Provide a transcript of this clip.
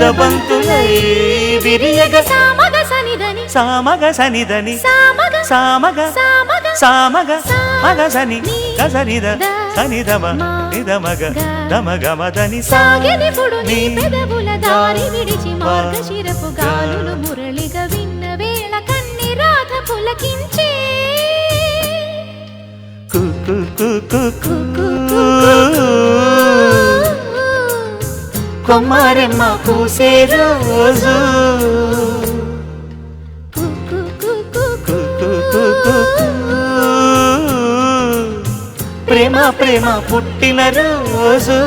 ముద్దబంతులై విరియగ సామగ సనిదని సామగ సనిదని సామగ సామగ సామగ సామగ మగ సని గసనిద సనిదమ నిదమగ దమగమదని సాగెనిపుడు నీ పెదవుల దారి విడిచి మార్గశిరపు గాలులు మురళిగా విన్న వేళ కన్ని రాధ పులకించే కు కు కు కు కు కొమ్మారెమ్మ పూసే రోజు ప్రేమ ప్రేమ పుట్టిన రోజు